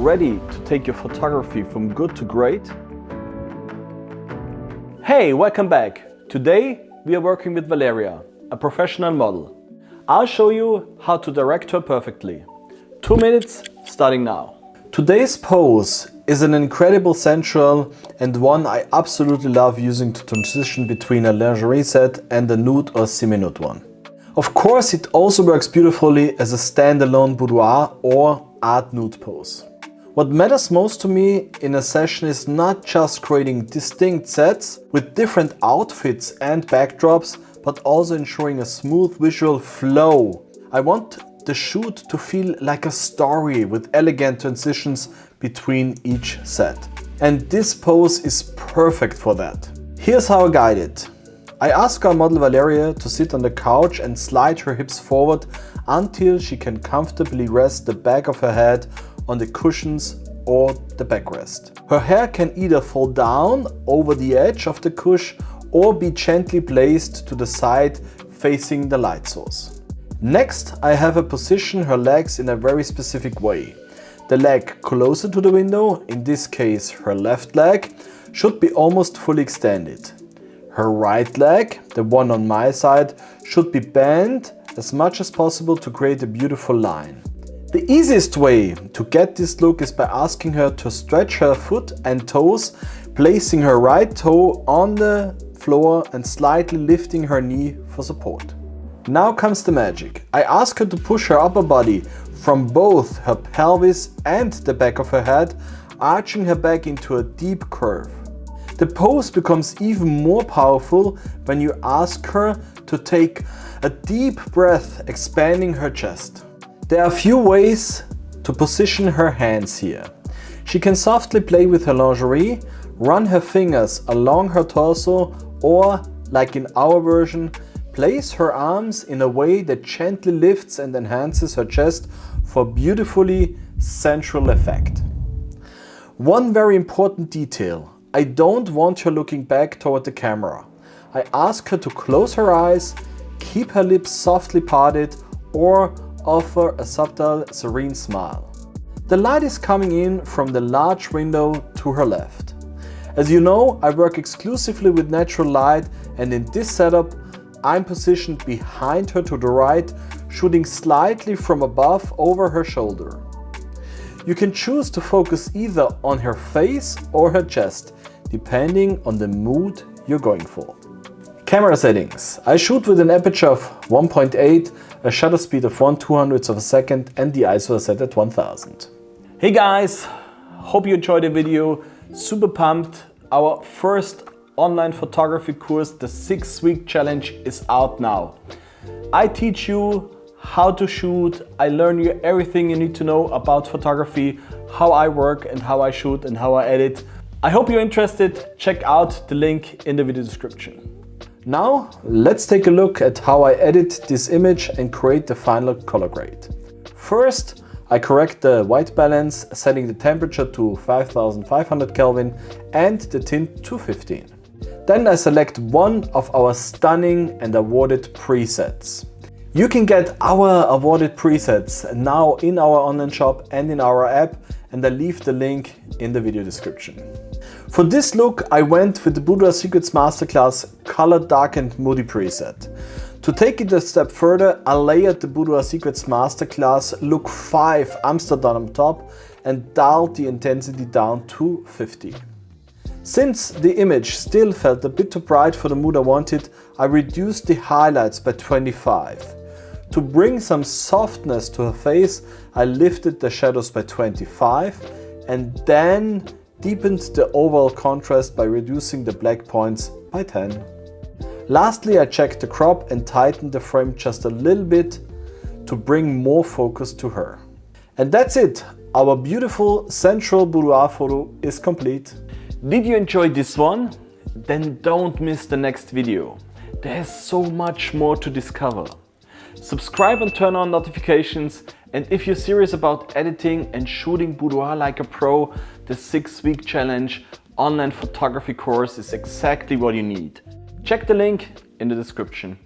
Ready to take your photography from good to great? Hey, welcome back. Today we are working with Valeria, a professional model. I'll show you how to direct her perfectly. 2 minutes starting now. Today's pose is an incredible sensual and one I absolutely love using to transition between a lingerie set and a nude or semi-nude one. Of course, it also works beautifully as a standalone boudoir or art nude pose. What matters most to me in a session is not just creating distinct sets with different outfits and backdrops, but also ensuring a smooth visual flow. I want the shoot to feel like a story with elegant transitions between each set. And this pose is perfect for that. Here's how I guide it. I ask our model Valeria to sit on the couch and slide her hips forward until she can comfortably rest the back of her head on the cushions or the backrest. Her hair can either fall down over the edge of the cushion or be gently placed to the side facing the light source. Next, I have her position her legs in a very specific way. The leg closer to the window, in this case her left leg, should be almost fully extended. Her right leg, the one on my side, should be bent as much as possible to create a beautiful line. The easiest way to get this look is by asking her to stretch her foot and toes, placing her right toe on the floor and slightly lifting her knee for support. Now comes the magic. I ask her to push her upper body from both her pelvis and the back of her head, arching her back into a deep curve. The pose becomes even more powerful when you ask her to take a deep breath, expanding her chest. There are a few ways to position her hands here. She can softly play with her lingerie, run her fingers along her torso, or, like in our version, place her arms in a way that gently lifts and enhances her chest for beautifully sensual effect. One very important detail. I don't want her looking back toward the camera. I ask her to close her eyes, keep her lips softly parted, or offer a subtle, serene smile. The light is coming in from the large window to her left. As you know, I work exclusively with natural light, and in this setup, I'm positioned behind her to the right, shooting slightly from above over her shoulder. You can choose to focus either on her face or her chest, depending on the mood you're going for. Camera settings. I shoot with an aperture of 1.8, a shutter speed of 1/200th of a second, and the ISO is set at 1000. Hey guys, hope you enjoyed the video. Super pumped. Our first online photography course, the 6-week challenge, is out now. I teach you how to shoot. I learn you everything you need to know about photography, how I work and how I shoot and how I edit. I hope you're interested. Check out the link in the video description. Now, let's take a look at how I edit this image and create the final color grade. First, I correct the white balance, setting the temperature to 5500 Kelvin and the tint to 15. Then I select one of our stunning and awarded presets. You can get our awarded presets now in our online shop and in our app, and I leave the link in the video description. For this look, I went with the Boudoir Secrets Masterclass Color Dark and Moody preset. To take it a step further, I layered the Boudoir Secrets Masterclass Look 5 Amsterdam on top and dialed the intensity down to 50. Since the image still felt a bit too bright for the mood I wanted, I reduced the highlights by 25. To bring some softness to her face, I lifted the shadows by 25 and then deepened the overall contrast by reducing the black points by 10. Lastly, I checked the crop and tightened the frame just a little bit to bring more focus to her. And that's it! Our beautiful sensual boudoir photo is complete. Did you enjoy this one? Then don't miss the next video. There's so much more to discover. Subscribe and turn on notifications, and if you're serious about editing and shooting boudoir like a pro, the 6-week challenge online photography course is exactly what you need. Check the link in the description.